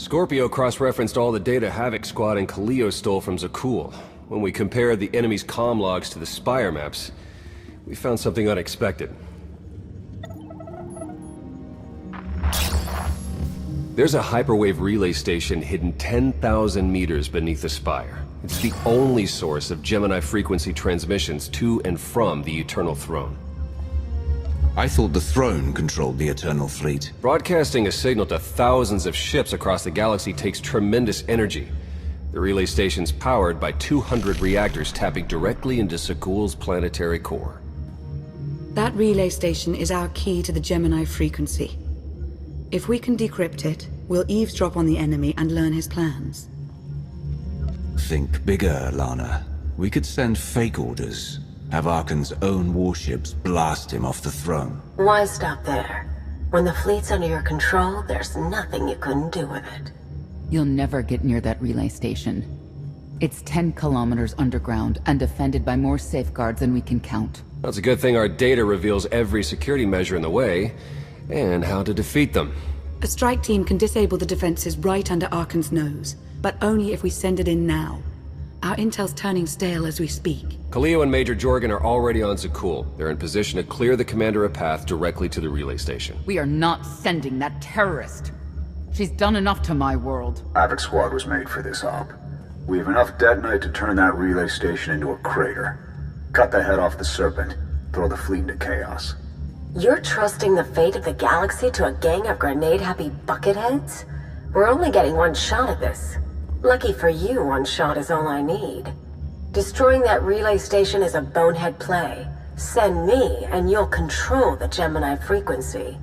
Scorpio cross-referenced all the data Havoc Squad and Kaleo stole from Zakul. When we compared the enemy's comm logs to the Spire maps, we found something unexpected. There's a hyperwave relay station hidden 10,000 meters beneath the Spire. It's the only source of Gemini frequency transmissions to and from the Eternal Throne. I thought the throne controlled the Eternal Fleet. Broadcasting a signal to thousands of ships across the galaxy takes tremendous energy. The relay station's powered by 200 reactors tapping directly into Zakul's planetary core. That relay station is our key to the Gemini frequency. If we can decrypt it, we'll eavesdrop on the enemy and learn his plans. Think bigger, Lana. We could send fake orders. Have Arkan's own warships blast him off the throne. Why stop there? When the fleet's under your control, there's nothing you couldn't do with it. You'll never get near that relay station. It's 10 kilometers underground and defended by more safeguards than we can count. That's a good thing our data reveals every security measure in the way, and how to defeat them. A strike team can disable the defenses right under Arkan's nose, but only if we send it in now. Our intel's turning stale as we speak. Kaleo and Major Jorgen are already on Zakul. They're in position to clear the commander a path directly to the relay station. We are not sending that terrorist. She's done enough to my world. Havoc Squad was made for this op. We have enough detonite to turn that relay station into a crater. Cut the head off the Serpent. Throw the fleet into chaos. You're trusting the fate of the galaxy to a gang of grenade-happy bucketheads? We're only getting one shot at this. Lucky for you, one shot is all I need. Destroying that relay station is a bonehead play. Send me, and you'll control the Gemini frequency.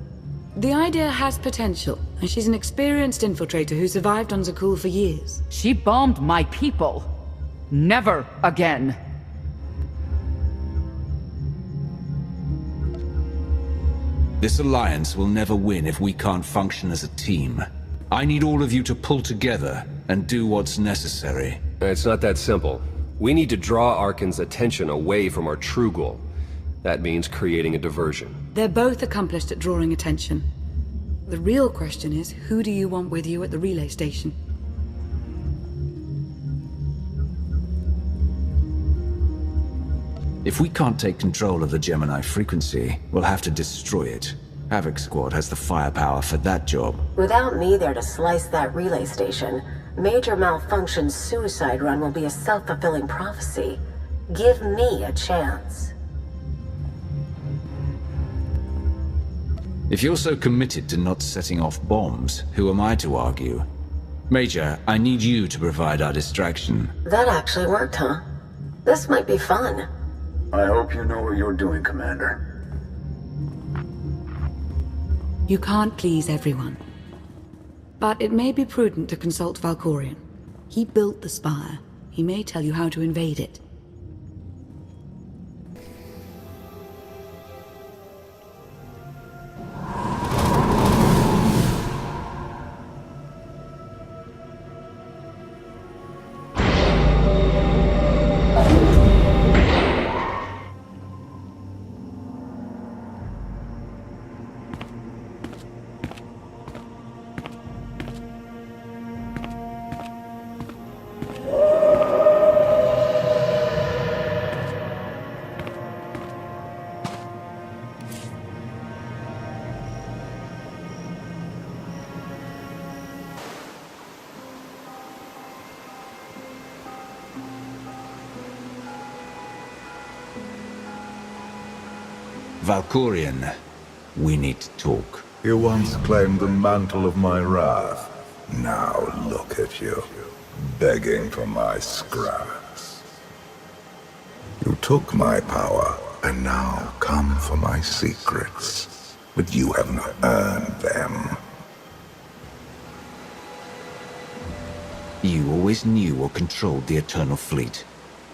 The idea has potential, and she's an experienced infiltrator who survived on Zakul for years. She bombed my people. Never again. This alliance will never win if we can't function as a team. I need all of you to pull together and do what's necessary. It's not that simple. We need to draw Arkan's attention away from our true goal. That means creating a diversion. They're both accomplished at drawing attention. The real question is, who do you want with you at the relay station? If we can't take control of the Gemini frequency, we'll have to destroy it. Havoc Squad has the firepower for that job. Without me there to slice that relay station, Major Malfunction's suicide run will be a self-fulfilling prophecy. Give me a chance. If you're so committed to not setting off bombs, who am I to argue? Major, I need you to provide our distraction. That actually worked, huh? This might be fun. I hope you know what you're doing, Commander. You can't please everyone. But it may be prudent to consult Valkorion. He built the Spire. He may tell you how to invade it. Valkorion, we need to talk. You once claimed the mantle of my wrath. Now look at you, begging for my scraps. You took my power, and now come for my secrets. But you have not earned them. You always knew or controlled the Eternal Fleet.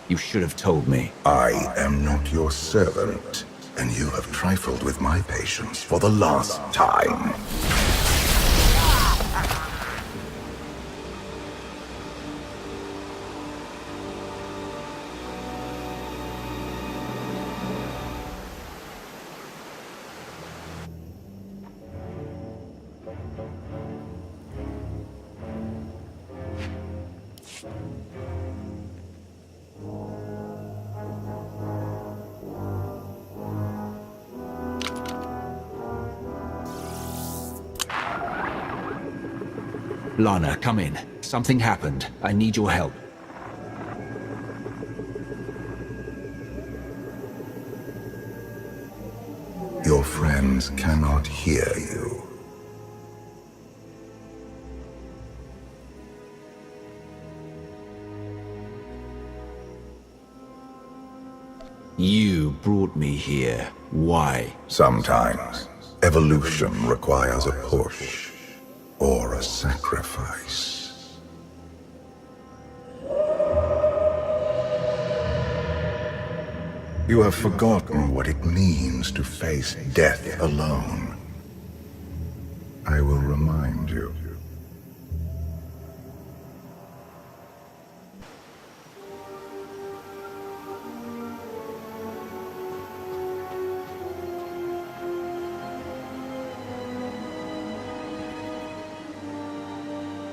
You should have told me. I am not your servant, and you have trifled with my patience for the last time. Lana, come in. Something happened. I need your help. Your friends cannot hear you. You brought me here. Why? Sometimes, evolution requires a push, or a sacrifice. You have forgotten what it means to face death alone. I will remind you.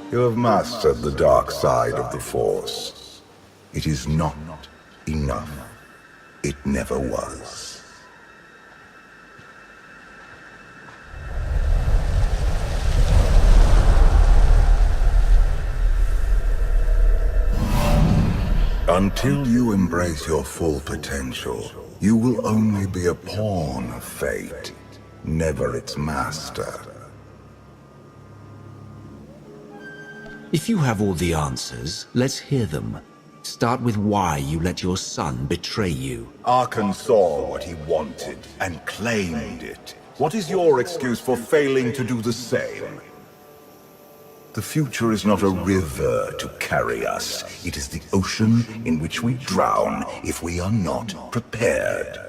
You have mastered the dark side of the Force. It is not enough. It never was. Until you embrace your full potential, you will only be a pawn of fate, never its master. If you have all the answers, let's hear them. Start with why you let your son betray you. Arkan saw what he wanted and claimed it. What is your excuse for failing to do the same? The future is not a river to carry us. It is the ocean in which we drown if we are not prepared.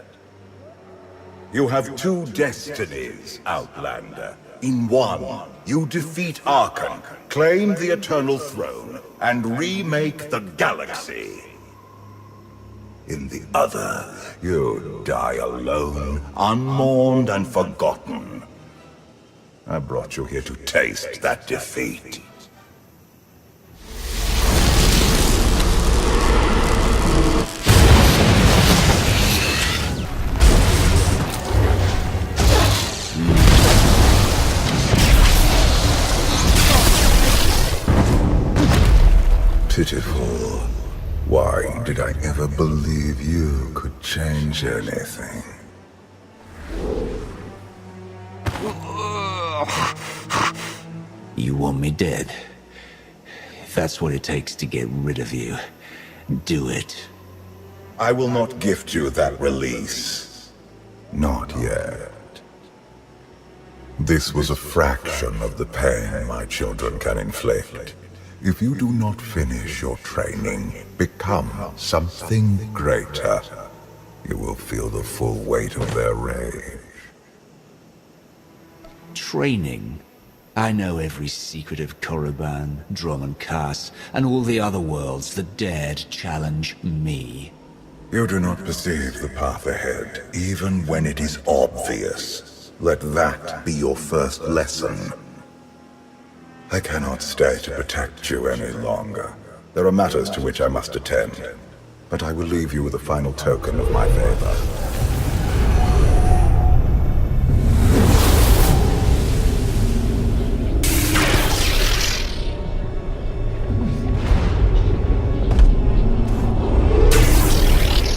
You have two destinies, Outlander. In one, you defeat Arkan, claim the Eternal Throne, and remake the galaxy. In the other, you die alone, unmourned and forgotten. I brought you here to taste that defeat. Pitiful. Why did I ever believe you could change anything? You want me dead? If that's what it takes to get rid of you, do it. I will not gift you that release. Not yet. This was a fraction of the pain my children can inflict. If you do not finish your training, become something greater, you will feel the full weight of their rage. Training? I know every secret of Korriban, Drum and Kaas, and all the other worlds that dared challenge me. You do not perceive the path ahead, even when it is obvious. Let that be your first lesson. I cannot stay to protect you any longer. There are matters to which I must attend, but I will leave you with a final token of my favor.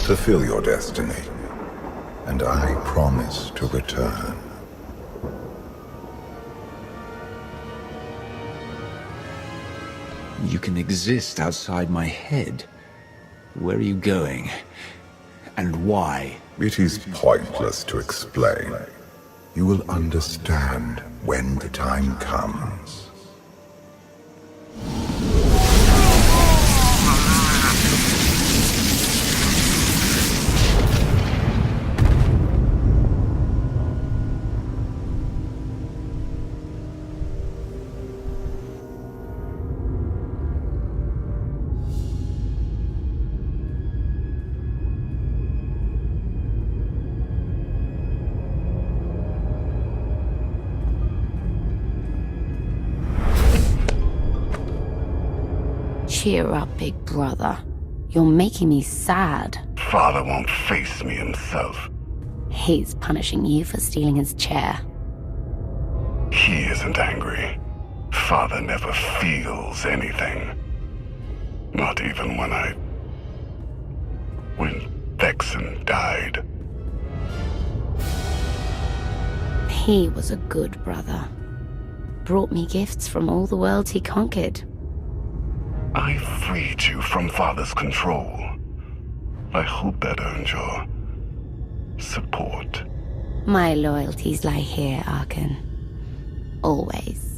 Fulfill your destiny, and I promise to return. You can exist outside my head. Where are you going? And why? It is pointless to explain. You will understand when the time comes. Cheer up, big brother. You're making me sad. Father won't face me himself. He's punishing you for stealing his chair. He isn't angry. father never feels anything. Not even when Vexen died. He was a good brother. Brought me gifts from all the worlds he conquered. I freed you from father's control. I hope that earned your support. My loyalties lie here, Arkan. Always.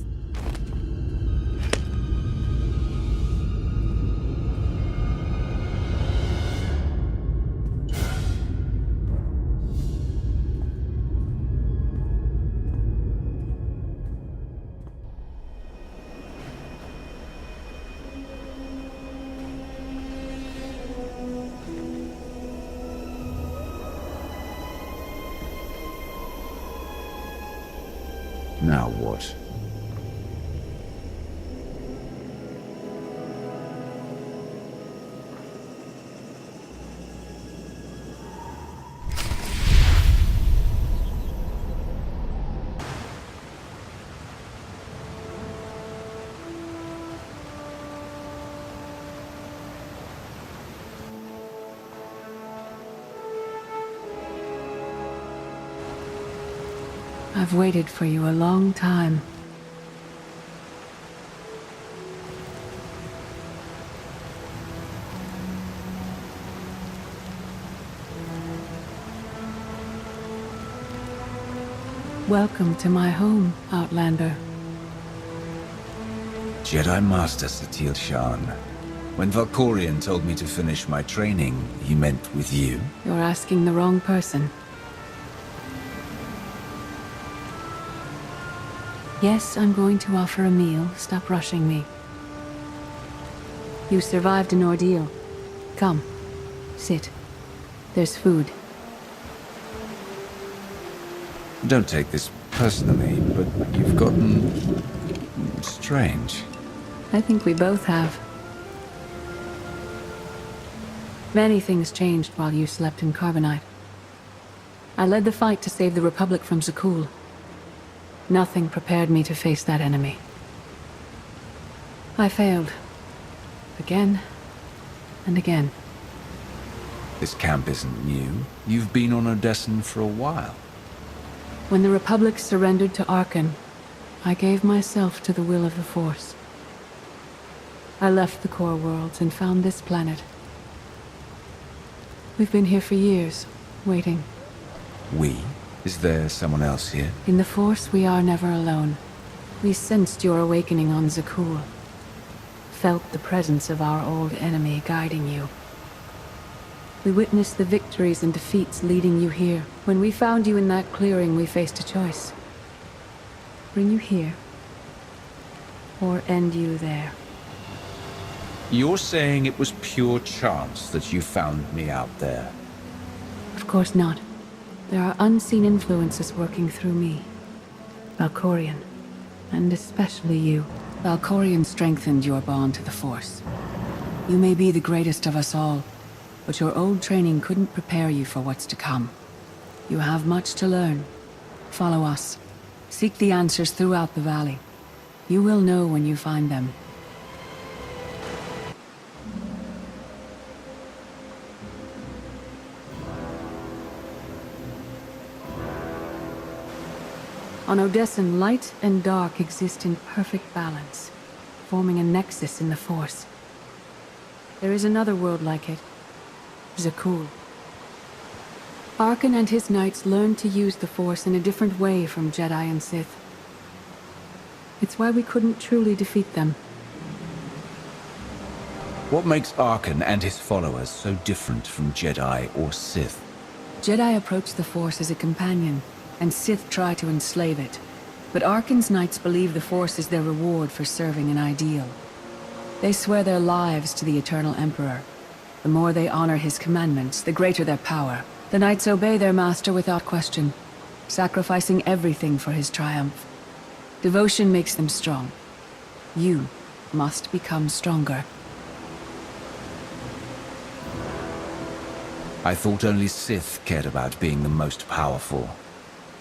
Now what? I've waited for you a long time. Welcome to my home, Outlander. Jedi Master Satil Shan. When Valkorion told me to finish my training, he meant with you? You're asking the wrong person. Yes, I'm going to offer a meal. Stop rushing me. You survived an ordeal. Come, sit. There's food. Don't take this personally, but you've gotten strange. I think we both have. Many things changed while you slept in Carbonite. I led the fight to save the Republic from Zakul. Nothing prepared me to face that enemy. I failed. Again and again. This camp isn't new. You've been on Odessen for a while. When the Republic surrendered to Arkan, I gave myself to the will of the Force. I left the core worlds and found this planet. We've been here for years, waiting. We? Is there someone else here? In the Force, we are never alone. We sensed your awakening on Zakul. Felt the presence of our old enemy guiding you. We witnessed the victories and defeats leading you here. When we found you in that clearing, we faced a choice. Bring you here, or end you there. You're saying it was pure chance that you found me out there? Of course not. There are unseen influences working through me. Valkorion, and especially you. Valkorion strengthened your bond to the Force. You may be the greatest of us all, but your old training couldn't prepare you for what's to come. You have much to learn. Follow us. Seek the answers throughout the valley. You will know when you find them. On Odessen, light and dark exist in perfect balance, forming a nexus in the Force. There is another world like it, Zakul. Arkan and his knights learned to use the Force in a different way from Jedi and Sith. It's why we couldn't truly defeat them. What makes Arkan and his followers so different from Jedi or Sith? Jedi approach the Force as a companion, and Sith try to enslave it. But Arkan's knights believe the Force is their reward for serving an ideal. They swear their lives to the Eternal Emperor. The more they honor his commandments, the greater their power. The knights obey their master without question, sacrificing everything for his triumph. Devotion makes them strong. You must become stronger. I thought only Sith cared about being the most powerful.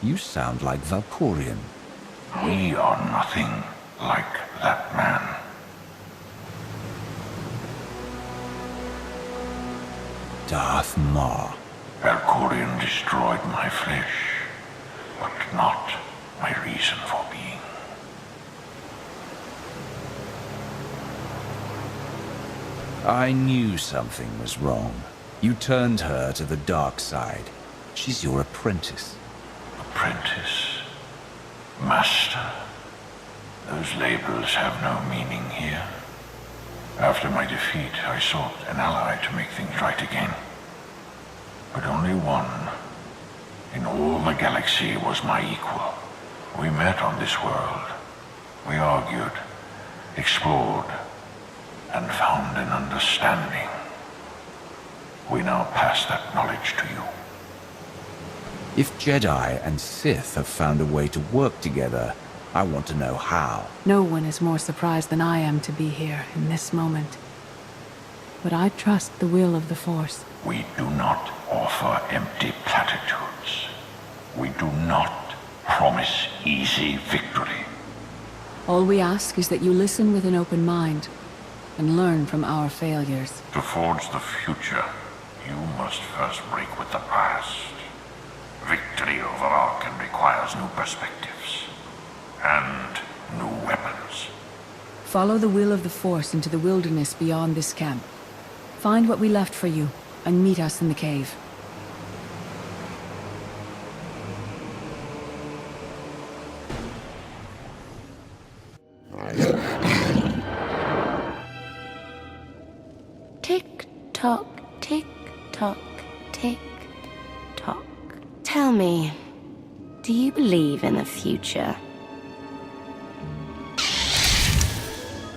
You sound like Valkorion. We are nothing like that. man. Darth Maul. Valkorion destroyed my flesh, but not my reason for being. I knew something was wrong. You turned her to the dark side. She's your apprentice. Apprentice. Master. Those labels have no meaning here. After my defeat, I sought an ally to make things right again. But only one in all the galaxy was my equal. We met on this world. We argued, explored, and found an understanding. We now pass that knowledge to you. If Jedi and Sith have found a way to work together, I want to know how. No one is more surprised than I am to be here in this moment. But I trust the will of the Force. We do not offer empty platitudes. We do not promise easy victory. All we ask is that you listen with an open mind and learn from our failures. To forge the future, you must first break with the past. Victory over Arkan requires new perspectives and new weapons. Follow the will of the Force into the wilderness beyond this camp. Find what we left for you and meet us in the cave. Tick tock, tick tock, tick tock. Tell me, do you believe in the future?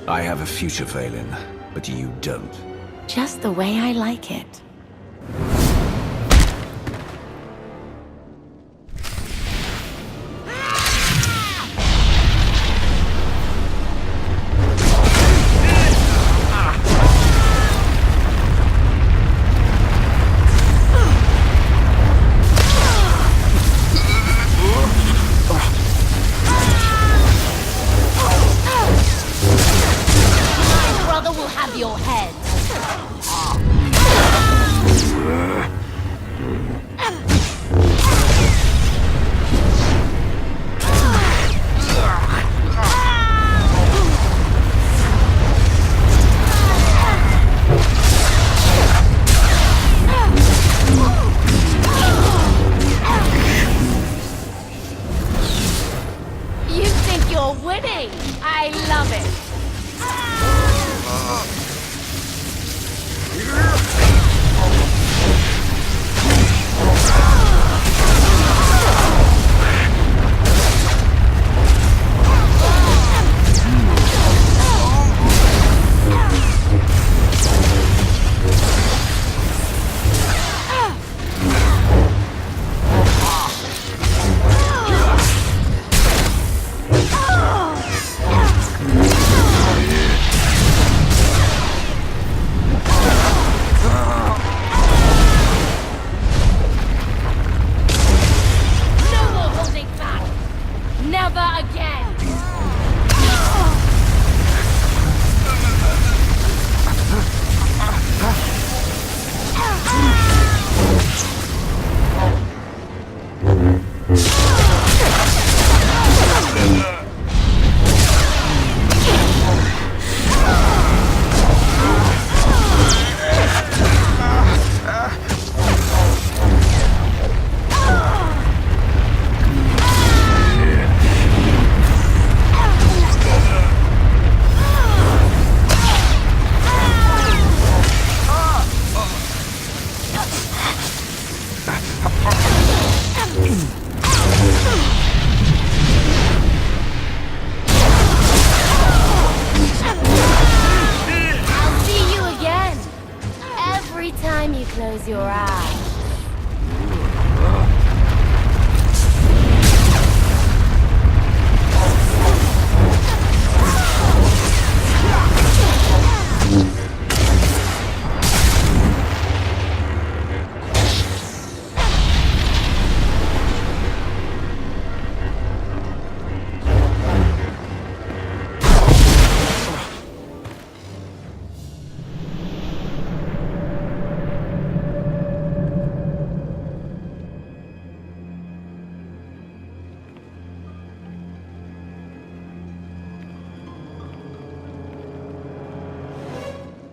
I have a future, Valen, but you don't. Just the way I like it. Your head. You think you're winning? I love it.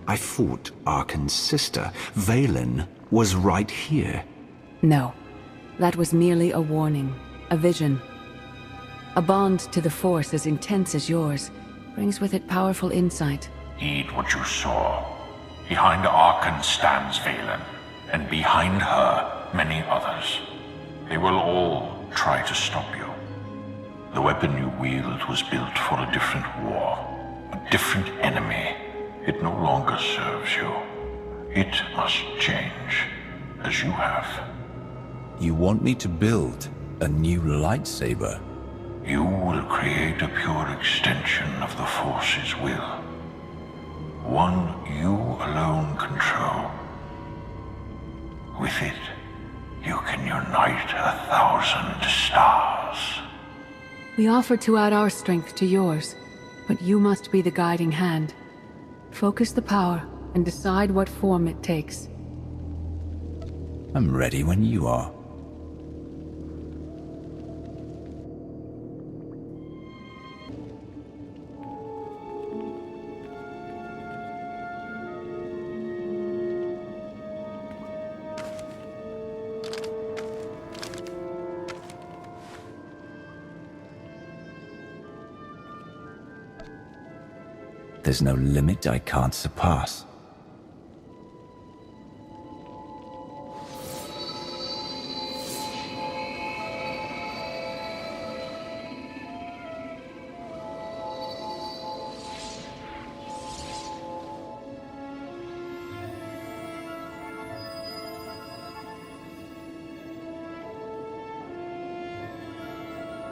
I fought Arkan's sister. Valen was right here. No. That was merely a warning. A vision. A bond to the Force as intense as yours brings with it powerful insight. Heed what you saw. Behind Arkan stands Valen, and behind her, many others. They will all try to stop you. The weapon you wield was built for a different war, a different enemy. It no longer serves you. It must change, as you have. You want me to build a new lightsaber? You will create a pure extension of the Force's will. One you alone control. With it, you can unite 1,000 stars. We offer to add our strength to yours, but you must be the guiding hand. Focus the power and decide what form it takes. I'm ready when you are. There's no limit I can't surpass.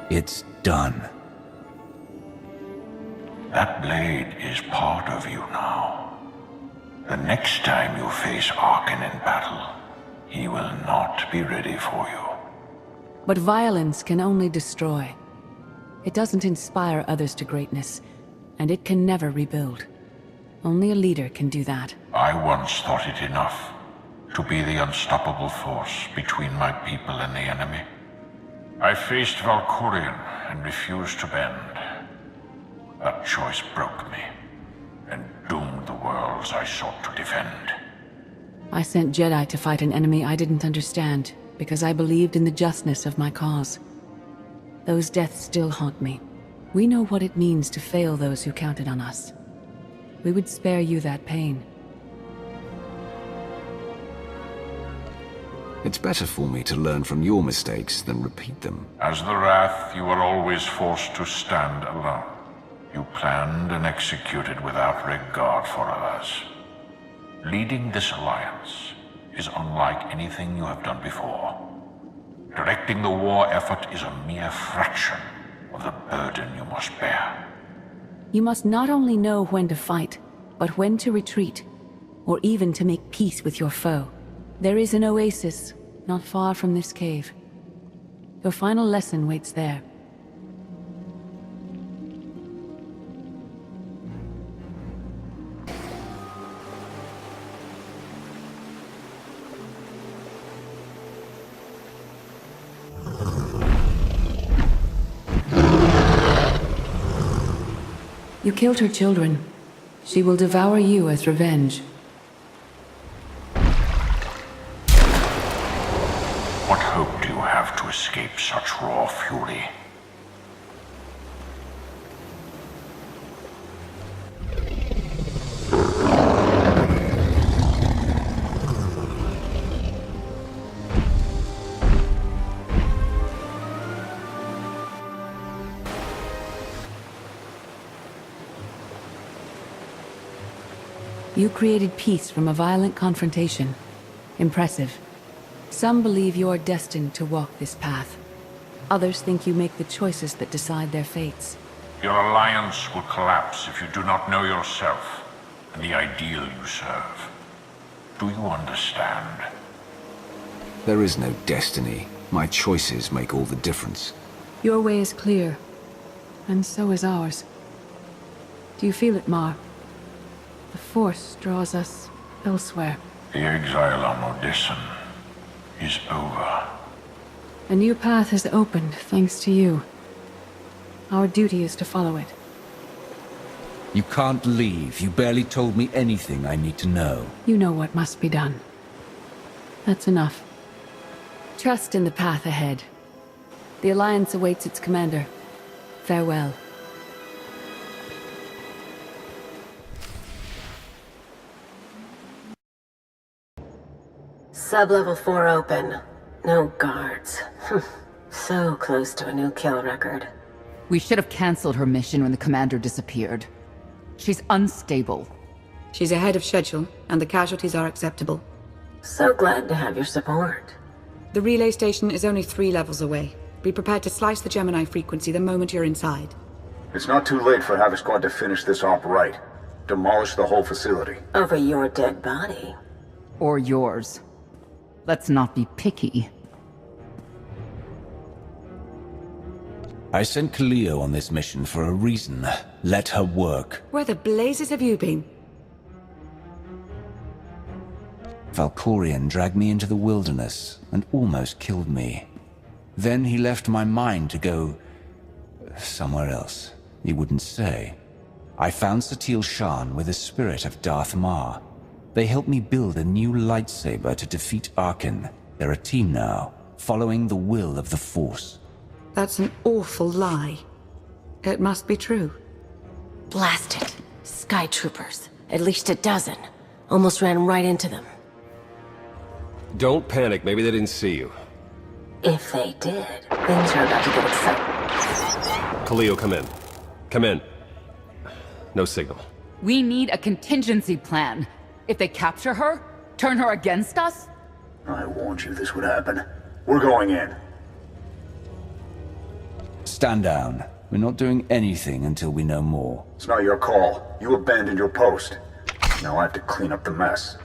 It's done. That blade is part of you now. The next time you face Arkan in battle, he will not be ready for you. But violence can only destroy. It doesn't inspire others to greatness, and it can never rebuild. Only a leader can do that. I once thought it enough to be the unstoppable force between my people and the enemy. I faced Valkyrian and refused to bend. That choice broke me, and doomed the worlds I sought to defend. I sent Jedi to fight an enemy I didn't understand, because I believed in the justness of my cause. Those deaths still haunt me. We know what it means to fail those who counted on us. We would spare you that pain. It's better for me to learn from your mistakes than repeat them. As the Wrath, you were always forced to stand alone. You planned and executed without regard for others. Leading this alliance is unlike anything you have done before. Directing the war effort is a mere fraction of the burden you must bear. You must not only know when to fight, but when to retreat, or even to make peace with your foe. There is an oasis not far from this cave. Your final lesson waits there. You killed her children. She will devour you as revenge. What hope do you have to escape such raw fury? You created peace from a violent confrontation. Impressive. Some believe you are destined to walk this path. Others think you make the choices that decide their fates. Your alliance will collapse if you do not know yourself and the ideal you serve. Do you understand? There is no destiny. My choices make all the difference. Your way is clear, and so is ours. Do you feel it, Mar? The Force draws us elsewhere. The exile on Odysseum is over. A new path has opened, thanks to you. Our duty is to follow it. You can't leave. You barely told me anything I need to know. You know what must be done. That's enough. Trust in the path ahead. The Alliance awaits its commander. Farewell. Sub-level 4 open. No guards. So close to a new kill record. We should have cancelled her mission when the commander disappeared. She's unstable. She's ahead of schedule, and the casualties are acceptable. So glad to have your support. The relay station is only 3 levels away. Be prepared to slice the Gemini frequency the moment you're inside. It's not too late for Havoc Squad to finish this op right. Demolish the whole facility. Over your dead body. Or yours. Let's not be picky. I sent Cleo on this mission for a reason. Let her work. Where the blazes have you been? Valkorion dragged me into the wilderness and almost killed me. Then he left my mind to go somewhere else. He wouldn't say. I found Satil Shan with the spirit of Darth Ma. They helped me build a new lightsaber to defeat Arkin. They're a team now, following the will of the Force. That's an awful lie. It must be true. Blast it. Sky troopers. At least a dozen. Almost ran right into them. Don't panic, maybe they didn't see you. If they did, things are about to get exciting. Khalil, come in. Come in. No signal. We need a contingency plan. If they capture her, turn her against us? I warned you this would happen. We're going in. Stand down. We're not doing anything until we know more. It's not your call. You abandoned your post. Now I have to clean up the mess.